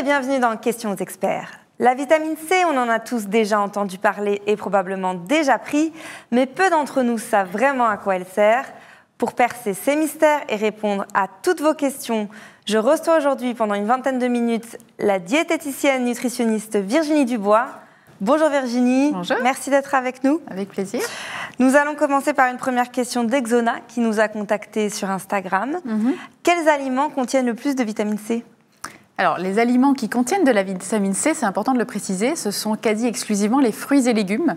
et bienvenue dans Questions aux experts. La vitamine C, on en a tous déjà entendu parler et probablement déjà pris, mais peu d'entre nous savent vraiment à quoi elle sert. Pour percer ces mystères et répondre à toutes vos questions, je reçois aujourd'hui pendant une vingtaine de minutes la diététicienne nutritionniste Virginie Dubois. Bonjour Virginie. Bonjour. Merci d'être avec nous. Avec plaisir. Nous allons commencer par une première question d'Exona qui nous a contactés sur Instagram. Quels aliments contiennent le plus de vitamine C ? Alors, les aliments qui contiennent de la vitamine C, c'est important de le préciser, ce sont quasi exclusivement les fruits et légumes.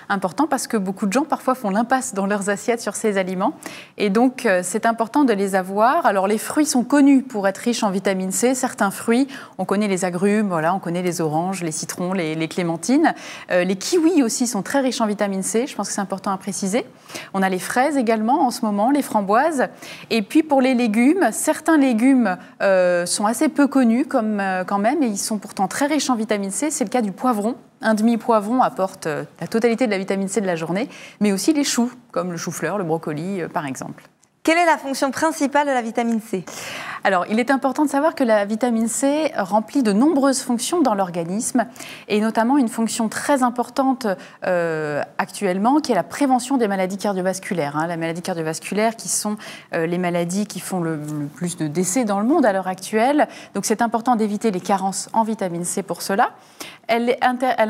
Important parce que beaucoup de gens parfois font l'impasse dans leurs assiettes sur ces aliments. Et donc, c'est important de les avoir. Alors, les fruits sont connus pour être riches en vitamine C. Certains fruits, on connaît les agrumes, voilà, on connaît les oranges, les citrons, les clémentines. Les kiwis aussi sont très riches en vitamine C. Je pense que c'est important à préciser. On a les fraises également en ce moment, les framboises. Et puis, pour les légumes, certains légumes sont assez peu connus quand même, et ils sont pourtant très riches en vitamine C. C'est le cas du poivron. Un demi-poivron apporte la totalité de la vitamine C de la journée, mais aussi les choux, comme le chou-fleur, le brocoli, par exemple. Quelle est la fonction principale de la vitamine C ? Alors, il est important de savoir que la vitamine C remplit de nombreuses fonctions dans l'organisme, et notamment une fonction très importante actuellement, qui est la prévention des maladies cardiovasculaires. Les maladies cardiovasculaires qui sont les maladies qui font le plus de décès dans le monde à l'heure actuelle. Donc, c'est important d'éviter les carences en vitamine C pour cela. Elle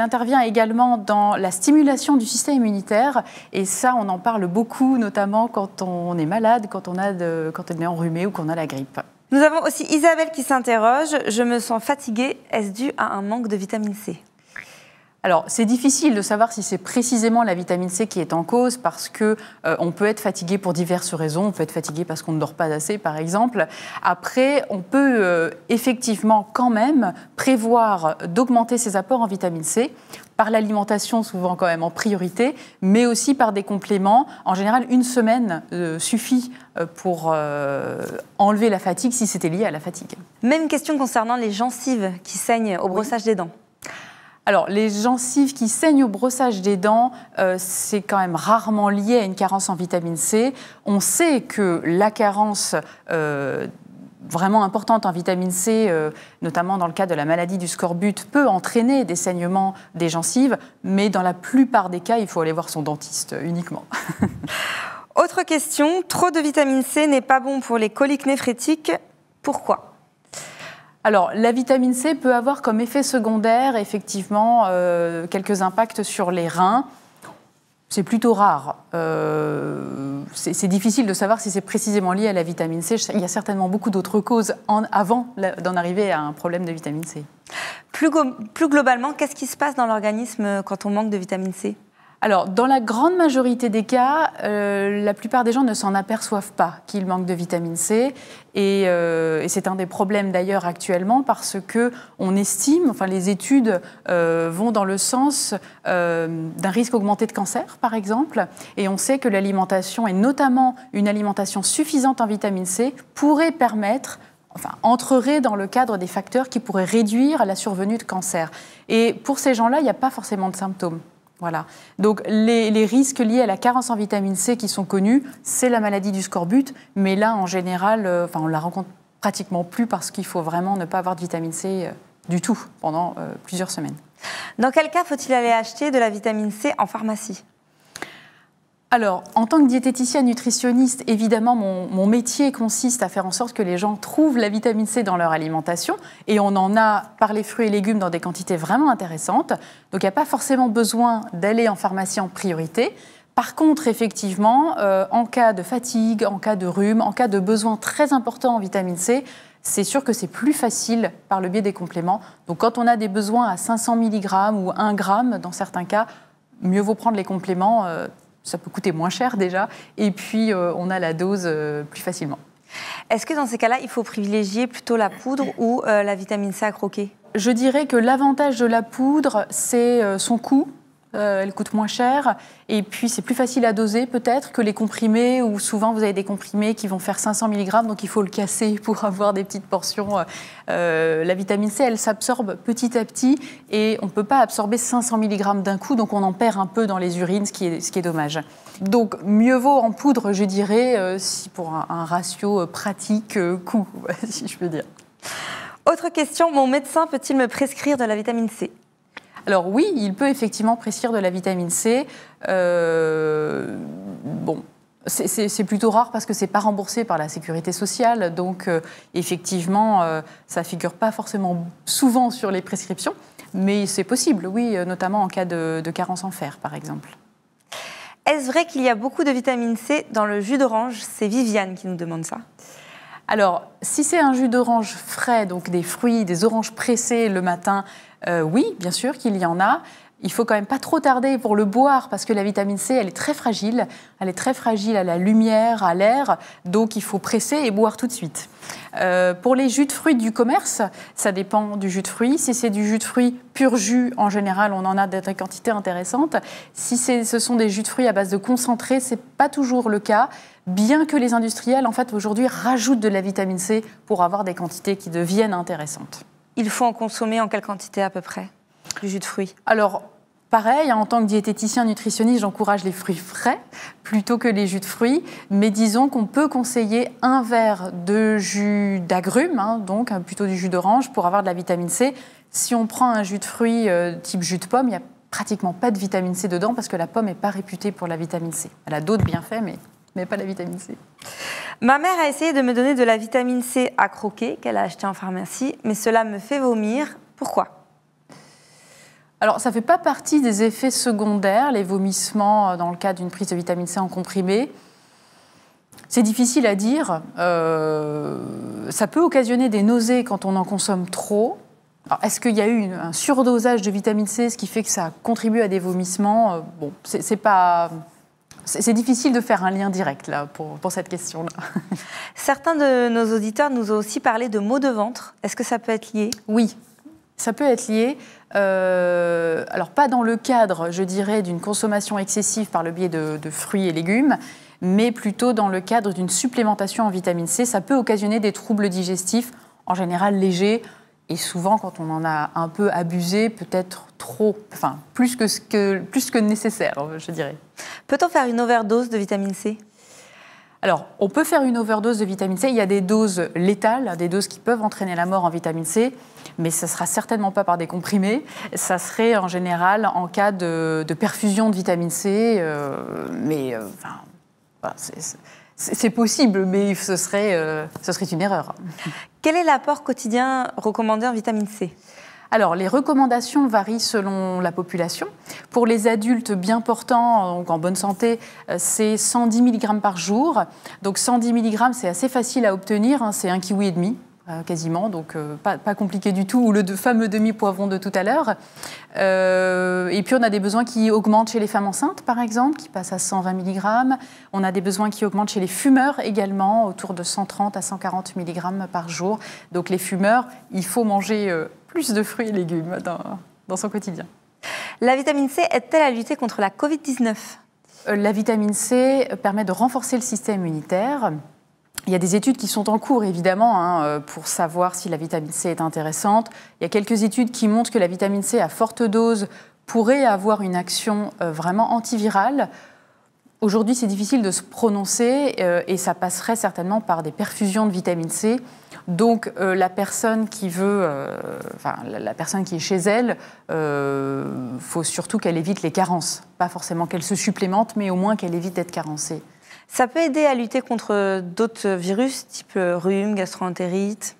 intervient également dans la stimulation du système immunitaire, et ça, on en parle beaucoup, notamment quand on est malade, quand on est enrhumé ou qu'on a la grippe. Nous avons aussi Isabelle qui s'interroge. Je me sens fatiguée. Est-ce dû à un manque de vitamine C ? Alors, c'est difficile de savoir si c'est précisément la vitamine C qui est en cause parce qu'on peut être fatigué pour diverses raisons. On peut être fatigué parce qu'on ne dort pas assez, par exemple. Après, on peut effectivement quand même prévoir d'augmenter ses apports en vitamine C par l'alimentation, souvent quand même en priorité, mais aussi par des compléments. En général, une semaine suffit pour enlever la fatigue si c'était lié à la fatigue. Même question concernant les gencives qui saignent au brossage des dents. Alors, les gencives qui saignent au brossage des dents, c'est quand même rarement lié à une carence en vitamine C. On sait que la carence vraiment importante en vitamine C, notamment dans le cas de la maladie du scorbut, peut entraîner des saignements des gencives, mais dans la plupart des cas, il faut aller voir son dentiste uniquement. Autre question, trop de vitamine C n'est pas bon pour les coliques néphrétiques. Pourquoi ? Alors, la vitamine C peut avoir comme effet secondaire, effectivement, quelques impacts sur les reins. C'est plutôt rare. C'est difficile de savoir si c'est précisément lié à la vitamine C. Il y a certainement beaucoup d'autres causes avant d'en arriver à un problème de vitamine C. Plus globalement, qu'est-ce qui se passe dans l'organisme quand on manque de vitamine C ? Alors, dans la grande majorité des cas, la plupart des gens ne s'en aperçoivent pas qu'ils manquent de vitamine C. Et c'est un des problèmes d'ailleurs actuellement parce qu'on estime, enfin les études vont dans le sens d'un risque augmenté de cancer, par exemple. Et on sait que l'alimentation, et notamment une alimentation suffisante en vitamine C, pourrait permettre, entrerait dans le cadre des facteurs qui pourraient réduire la survenue de cancer. Et pour ces gens-là, il n'y a pas forcément de symptômes. Voilà. Donc les risques liés à la carence en vitamine C qui sont connus, c'est la maladie du scorbut, mais là en général, on la rencontre pratiquement plus parce qu'il faut vraiment ne pas avoir de vitamine C du tout pendant plusieurs semaines. Dans quel cas faut-il aller acheter de la vitamine C en pharmacie ? Alors, en tant que diététicienne nutritionniste, évidemment, mon métier consiste à faire en sorte que les gens trouvent la vitamine C dans leur alimentation. Et on en a par les fruits et légumes dans des quantités vraiment intéressantes. Donc, il n'y a pas forcément besoin d'aller en pharmacie en priorité. Par contre, effectivement, en cas de fatigue, en cas de rhume, en cas de besoin très important en vitamine C, c'est sûr que c'est plus facile par le biais des compléments. Donc, quand on a des besoins à 500 mg ou 1 g dans certains cas, mieux vaut prendre les compléments. Ça peut coûter moins cher déjà, et puis on a la dose plus facilement. Est-ce que dans ces cas-là, il faut privilégier plutôt la poudre ou la vitamine C à croquer ? Je dirais que l'avantage de la poudre, c'est son coût. Elle coûte moins cher, et puis c'est plus facile à doser peut-être que les comprimés, où souvent vous avez des comprimés qui vont faire 500 mg, donc il faut le casser pour avoir des petites portions. La vitamine C, elle s'absorbe petit à petit, et on ne peut pas absorber 500 mg d'un coup, donc on en perd un peu dans les urines, ce qui est dommage. Donc mieux vaut en poudre, je dirais, si pour un ratio pratique coût, si je peux dire. Autre question, mon médecin peut-il me prescrire de la vitamine C? Alors oui, il peut effectivement prescrire de la vitamine C. Bon, c'est plutôt rare parce que c'est pas remboursé par la sécurité sociale. Donc effectivement, ça ne figure pas forcément souvent sur les prescriptions. Mais c'est possible, oui, notamment en cas de carence en fer, par exemple. Est-ce vrai qu'il y a beaucoup de vitamine C dans le jus d'orange? C'est Viviane qui nous demande ça. Alors, si c'est un jus d'orange frais, donc des fruits, des oranges pressées le matin, oui, bien sûr qu'il y en a. Il faut quand même pas trop tarder pour le boire parce que la vitamine C, elle est très fragile. Elle est très fragile à la lumière, à l'air. Donc, il faut presser et boire tout de suite. Pour les jus de fruits du commerce, ça dépend du jus de fruits. Si c'est du jus de fruits pur jus, en général, on en a des quantités intéressantes. Si ce sont des jus de fruits à base de concentré, c'est pas toujours le cas. Bien que les industriels, en fait, aujourd'hui, rajoutent de la vitamine C pour avoir des quantités qui deviennent intéressantes. Il faut en consommer en quelle quantité à peu près, du jus de fruits? Alors, pareil, en tant que diététicien nutritionniste, j'encourage les fruits frais plutôt que les jus de fruits. Mais disons qu'on peut conseiller un verre de jus d'agrumes, donc plutôt du jus d'orange, pour avoir de la vitamine C. Si on prend un jus de fruits type jus de pomme, il n'y a pratiquement pas de vitamine C dedans parce que la pomme n'est pas réputée pour la vitamine C. Elle a d'autres bienfaits, mais pas la vitamine C. Ma mère a essayé de me donner de la vitamine C à croquer, qu'elle a achetée en pharmacie, mais cela me fait vomir. Pourquoi? Alors, ça ne fait pas partie des effets secondaires, les vomissements dans le cas d'une prise de vitamine C en comprimé. C'est difficile à dire. Ça peut occasionner des nausées quand on en consomme trop. Alors, est-ce qu'il y a eu un surdosage de vitamine C, ce qui fait que ça contribue à des vomissements? Bon, c'est difficile de faire un lien direct là, pour cette question-là. Certains de nos auditeurs nous ont aussi parlé de maux de ventre. Est-ce que ça peut être lié? Oui, ça peut être lié. Alors, pas dans le cadre, je dirais, d'une consommation excessive par le biais de fruits et légumes, mais plutôt dans le cadre d'une supplémentation en vitamine C. Ça peut occasionner des troubles digestifs, en général légers, et souvent, quand on en a un peu abusé, peut-être trop, enfin, plus que nécessaire, je dirais. Peut-on faire une overdose de vitamine C? Alors, on peut faire une overdose de vitamine C. Il y a des doses létales, des doses qui peuvent entraîner la mort en vitamine C, mais ça ne sera certainement pas par des comprimés. Ça serait en général en cas de perfusion de vitamine C, voilà, c'est possible, mais ce serait une erreur. Quel est l'apport quotidien recommandé en vitamine C? Alors, les recommandations varient selon la population. Pour les adultes bien portants, donc en bonne santé, c'est 110 mg par jour. Donc 110 mg, c'est assez facile à obtenir, c'est un kiwi et demi. Quasiment, donc pas compliqué du tout, ou le fameux demi-poivron de tout à l'heure. Et puis on a des besoins qui augmentent chez les femmes enceintes, par exemple, qui passent à 120 mg. On a des besoins qui augmentent chez les fumeurs également, autour de 130 à 140 mg par jour. Donc les fumeurs, il faut manger plus de fruits et légumes dans son quotidien. La vitamine C aide-t-elle à lutter contre la Covid-19 ? La vitamine C permet de renforcer le système immunitaire. Il y a des études qui sont en cours, évidemment, pour savoir si la vitamine C est intéressante. Il y a quelques études qui montrent que la vitamine C à forte dose pourrait avoir une action vraiment antivirale. Aujourd'hui, c'est difficile de se prononcer et ça passerait certainement par des perfusions de vitamine C. Donc, la personne qui la personne qui est chez elle, faut surtout qu'elle évite les carences. Pas forcément qu'elle se supplémente, mais au moins qu'elle évite d'être carencée. Ça peut aider à lutter contre d'autres virus, type rhume, gastro-entérite?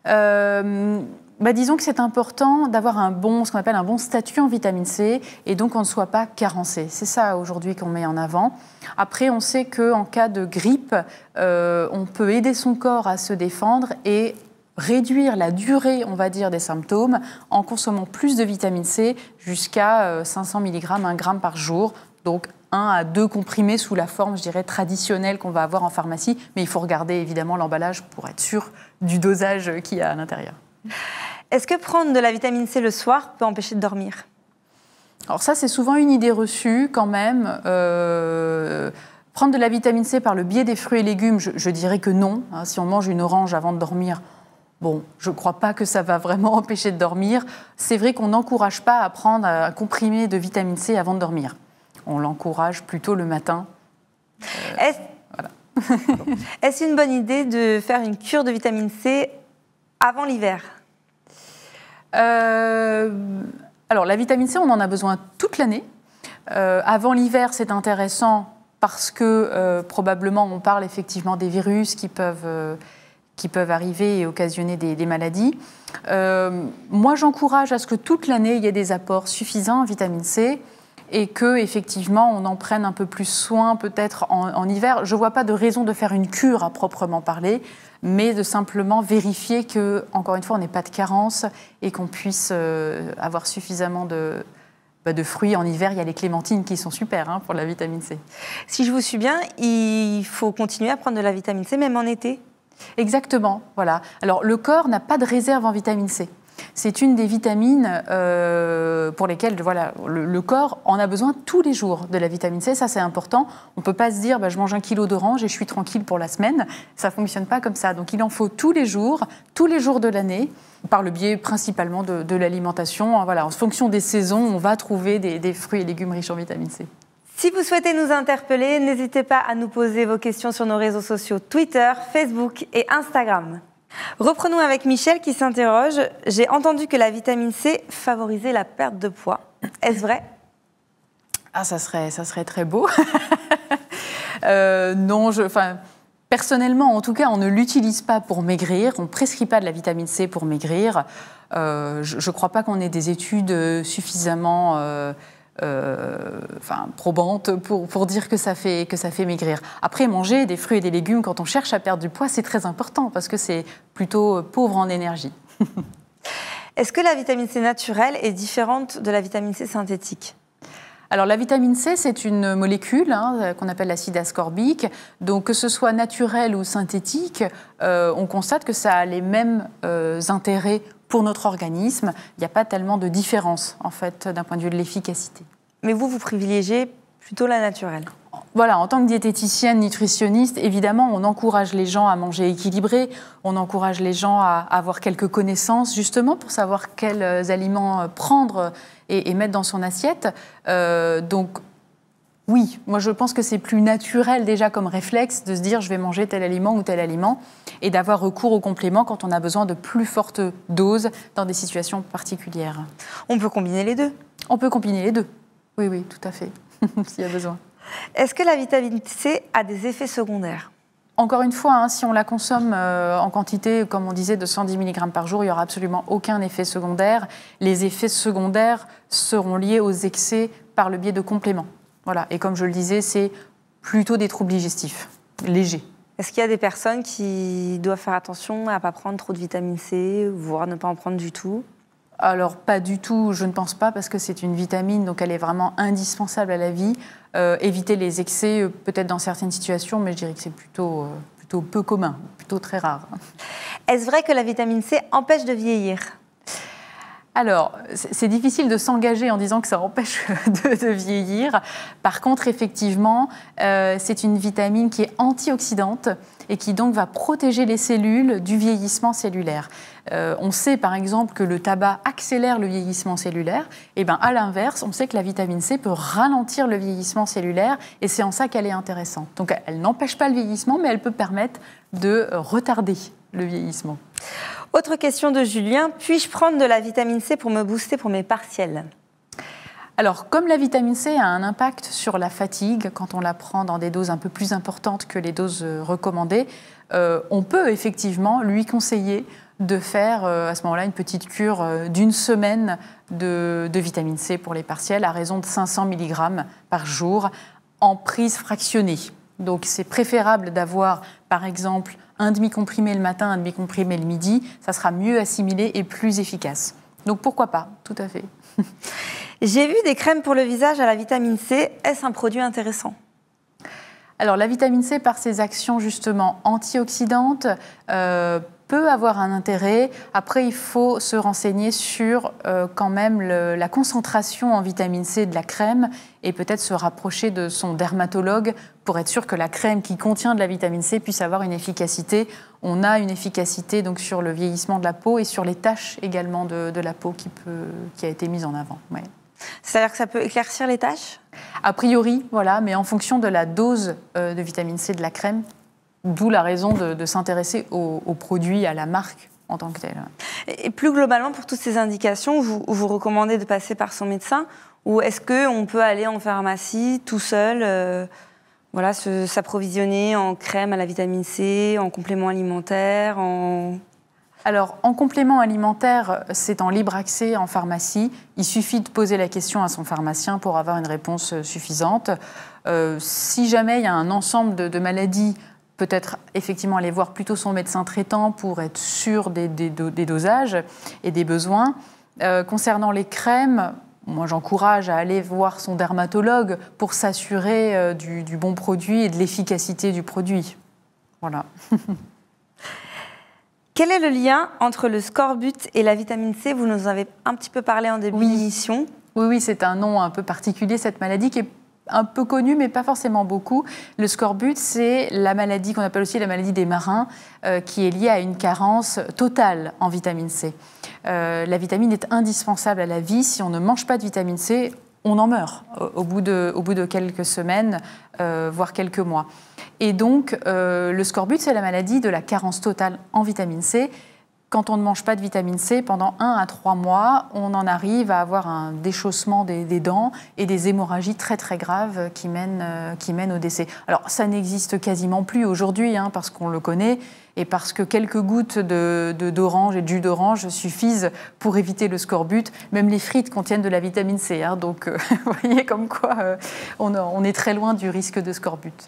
Disons que c'est important d'avoir ce qu'on appelle un bon statut en vitamine C, et donc on ne soit pas carencé. C'est ça aujourd'hui qu'on met en avant. Après, on sait qu'en cas de grippe, on peut aider son corps à se défendre et réduire la durée, on va dire, des symptômes en consommant plus de vitamine C jusqu'à 500 mg, 1 g par jour. Donc 1 à 2 comprimés sous la forme, je dirais, traditionnelle qu'on va avoir en pharmacie. Mais il faut regarder évidemment l'emballage pour être sûr du dosage qu'il y a à l'intérieur. Est-ce que prendre de la vitamine C le soir peut empêcher de dormir? Alors ça, c'est souvent une idée reçue quand même. Prendre de la vitamine C par le biais des fruits et légumes, je dirais que non. Si on mange une orange avant de dormir, bon, je ne crois pas que ça va vraiment empêcher de dormir. C'est vrai qu'on n'encourage pas à prendre un comprimé de vitamine C avant de dormir. On l'encourage plutôt le matin. Est-ce une bonne idée de faire une cure de vitamine C avant l'hiver? Alors, la vitamine C, on en a besoin toute l'année. Avant l'hiver, c'est intéressant parce que probablement on parle effectivement des virus qui peuvent arriver et occasionner des maladies. Moi, j'encourage à ce que toute l'année, il y ait des apports suffisants en vitamine C et qu'effectivement, on en prenne un peu plus soin peut-être en hiver. Je ne vois pas de raison de faire une cure à proprement parler, mais de simplement vérifier que, encore une fois, on n'ait pas de carence et qu'on puisse avoir suffisamment de fruits. En hiver, il y a les clémentines qui sont super pour la vitamine C. Si je vous suis bien, il faut continuer à prendre de la vitamine C même en été? Exactement, voilà. Alors, le corps n'a pas de réserve en vitamine C. C'est une des vitamines pour lesquelles le corps en a besoin tous les jours de la vitamine C. Ça, c'est important. On ne peut pas se dire je mange 1 kilo d'orange et je suis tranquille pour la semaine. Ça ne fonctionne pas comme ça. Donc, il en faut tous les jours de l'année, par le biais principalement de l'alimentation. Voilà, en fonction des saisons, on va trouver des fruits et légumes riches en vitamine C. Si vous souhaitez nous interpeller, n'hésitez pas à nous poser vos questions sur nos réseaux sociaux Twitter, Facebook et Instagram. Reprenons avec Michel qui s'interroge. J'ai entendu que la vitamine C favorisait la perte de poids. Est-ce vrai? Ah, ça serait très beau. Non, personnellement, en tout cas, on ne l'utilise pas pour maigrir. On ne prescrit pas de la vitamine C pour maigrir. Je ne crois pas qu'on ait des études suffisamment probante pour dire que ça fait maigrir. Après, manger des fruits et des légumes quand on cherche à perdre du poids, c'est très important parce que c'est plutôt pauvre en énergie. Est-ce que la vitamine C naturelle est différente de la vitamine C synthétique? Alors, la vitamine C, c'est une molécule qu'on appelle l'acide ascorbique. Donc, que ce soit naturel ou synthétique, on constate que ça a les mêmes intérêts pour notre organisme. Il n'y a pas tellement de différence, en fait, d'un point de vue de l'efficacité. Mais vous privilégiez plutôt la naturelle? Voilà, en tant que diététicienne, nutritionniste, évidemment, on encourage les gens à manger équilibré, on encourage les gens à avoir quelques connaissances, justement, pour savoir quels aliments prendre et mettre dans son assiette. Donc, oui, moi je pense que c'est plus naturel déjà comme réflexe de se dire je vais manger tel aliment ou tel aliment et d'avoir recours aux compléments quand on a besoin de plus fortes doses dans des situations particulières. On peut combiner les deux? On peut combiner les deux, oui, tout à fait, s'il y a besoin. Est-ce que la vitamine C a des effets secondaires? Encore une fois, si on la consomme en quantité, comme on disait, de 110 mg par jour, il n'y aura absolument aucun effet secondaire. Les effets secondaires seront liés aux excès par le biais de compléments. Voilà. Et comme je le disais, c'est plutôt des troubles digestifs, légers. Est-ce qu'il y a des personnes qui doivent faire attention à ne pas prendre trop de vitamine C, voire ne pas en prendre du tout? Alors, pas du tout, je ne pense pas, parce que c'est une vitamine, donc elle est vraiment indispensable à la vie. Éviter les excès, peut-être dans certaines situations, mais je dirais que c'est plutôt peu commun, plutôt très rare. Est-ce vrai que la vitamine C empêche de vieillir? Alors, c'est difficile de s'engager en disant que ça empêche de vieillir. Par contre, effectivement, c'est une vitamine qui est antioxydante et qui donc va protéger les cellules du vieillissement cellulaire. On sait par exemple que le tabac accélère le vieillissement cellulaire. Et bien, à l'inverse, on sait que la vitamine C peut ralentir le vieillissement cellulaire et c'est en ça qu'elle est intéressante. Donc, elle n'empêche pas le vieillissement, mais elle peut permettre de retarder le vieillissement. Autre question de Julien, puis-je prendre de la vitamine C pour me booster pour mes partiels? Alors, comme la vitamine C a un impact sur la fatigue, quand on la prend dans des doses un peu plus importantes que les doses recommandées, on peut effectivement lui conseiller de faire à ce moment-là une petite cure d'1 semaine de vitamine C pour les partiels à raison de 500 mg par jour en prise fractionnée. Donc, c'est préférable d'avoir, par exemple, un demi-comprimé le matin, un demi-comprimé le midi. Ça sera mieux assimilé et plus efficace. Donc, pourquoi pas? Tout à fait. J'ai vu des crèmes pour le visage à la vitamine C. Est-ce un produit intéressant? Alors, la vitamine C, par ses actions justement antioxydantes, peut avoir un intérêt. Après, il faut se renseigner sur quand même la concentration en vitamine C de la crème et peut-être se rapprocher de son dermatologue pour être sûr que la crème qui contient de la vitamine C puisse avoir une efficacité. On a une efficacité donc, sur le vieillissement de la peau et sur les taches également de la peau qui a été mise en avant. Ouais. C'est-à-dire que ça peut éclaircir les taches? A priori, voilà, mais en fonction de la dose de vitamine C de la crème, d'où la raison de s'intéresser aux produits, à la marque en tant que tel. Et plus globalement, pour toutes ces indications, vous recommandez de passer par son médecin ou est-ce qu'on peut aller en pharmacie tout seul voilà, s'approvisionner en crème à la vitamine C, en complément alimentaire, Alors, en complément alimentaire, c'est en libre accès en pharmacie. Il suffit de poser la question à son pharmacien pour avoir une réponse suffisante. Si jamais il y a un ensemble de maladies, peut-être effectivement aller voir plutôt son médecin traitant pour être sûr des dosages et des besoins. Concernant les crèmes, moi j'encourage à aller voir son dermatologue pour s'assurer du bon produit et de l'efficacité du produit. Voilà. Quel est le lien entre le scorbut et la vitamine C? Vous nous en avez un petit peu parlé en début d'émission. Oui, c'est un nom un peu particulier, cette maladie qui est un peu connue, mais pas forcément beaucoup. Le scorbut, c'est la maladie qu'on appelle aussi la maladie des marins, qui est liée à une carence totale en vitamine C. La vitamine est indispensable à la vie. Si on ne mange pas de vitamine C, on en meurt au bout de quelques semaines, voire quelques mois. Et donc, le scorbut, c'est la maladie de la carence totale en vitamine C. Quand on ne mange pas de vitamine C, pendant 1 à 3 mois, on en arrive à avoir un déchaussement des dents et des hémorragies très très graves qui mènent au décès. Alors, ça n'existe quasiment plus aujourd'hui, parce qu'on le connaît et parce que quelques gouttes d'orange et de jus d'orange suffisent pour éviter le scorbut. Même les frites contiennent de la vitamine C. Donc, vous voyez comme quoi on est très loin du risque de scorbut.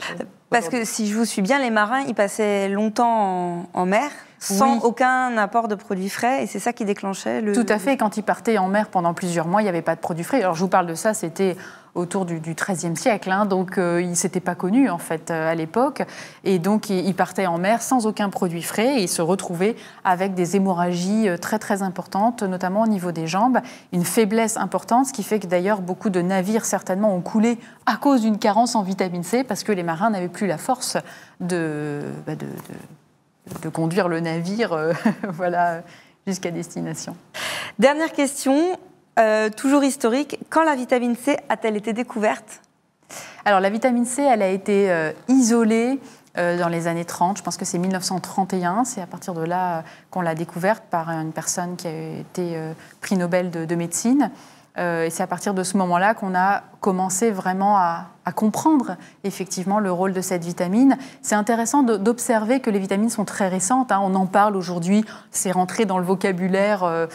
Parce que si je vous suis bien, les marins, ils passaient longtemps en mer sans aucun apport de produits frais et c'est ça qui déclenchait le... Tout à fait. Quand ils partaient en mer pendant plusieurs mois, il n'y avait pas de produits frais. Alors, je vous parle de ça, c'était autour du XIIIe siècle, donc ils ne s'étaient pas connus en fait à l'époque. Et donc ils partaient en mer sans aucun produit frais et ils se retrouvaient avec des hémorragies très très importantes, notamment au niveau des jambes, une faiblesse importante, ce qui fait que d'ailleurs beaucoup de navires certainement ont coulé à cause d'une carence en vitamine C parce que les marins n'avaient plus la force de conduire le navire voilà, jusqu'à destination. Dernière question. Toujours historique, quand la vitamine C a-t-elle été découverte? Alors la vitamine C, elle a été isolée dans les années 30, je pense que c'est 1931, c'est à partir de là qu'on l'a découverte par une personne qui a été prix Nobel de médecine. Et c'est à partir de ce moment-là qu'on a commencé vraiment à comprendre effectivement le rôle de cette vitamine. C'est intéressant d'observer que les vitamines sont très récentes. On en parle aujourd'hui, c'est rentré dans le vocabulaire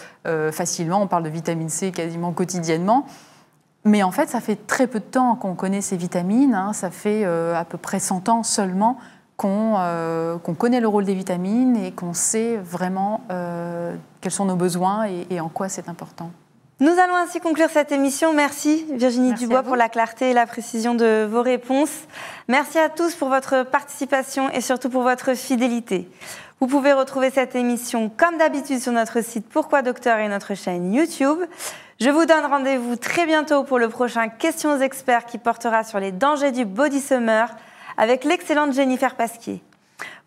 facilement. On parle de vitamine C quasiment quotidiennement. Mais en fait, ça fait très peu de temps qu'on connaît ces vitamines. Ça fait à peu près 100 ans seulement qu'on connaît le rôle des vitamines et qu'on sait vraiment quels sont nos besoins et en quoi c'est important. Nous allons ainsi conclure cette émission. Merci Virginie Dubois pour la clarté et la précision de vos réponses. Merci à tous pour votre participation et surtout pour votre fidélité. Vous pouvez retrouver cette émission comme d'habitude sur notre site Pourquoi Docteur et notre chaîne YouTube. Je vous donne rendez-vous très bientôt pour le prochain Questions aux experts qui portera sur les dangers du body summer avec l'excellente Jennifer Pasquier.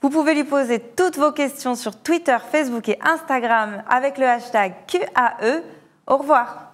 Vous pouvez lui poser toutes vos questions sur Twitter, Facebook et Instagram avec le hashtag QAE. Au revoir.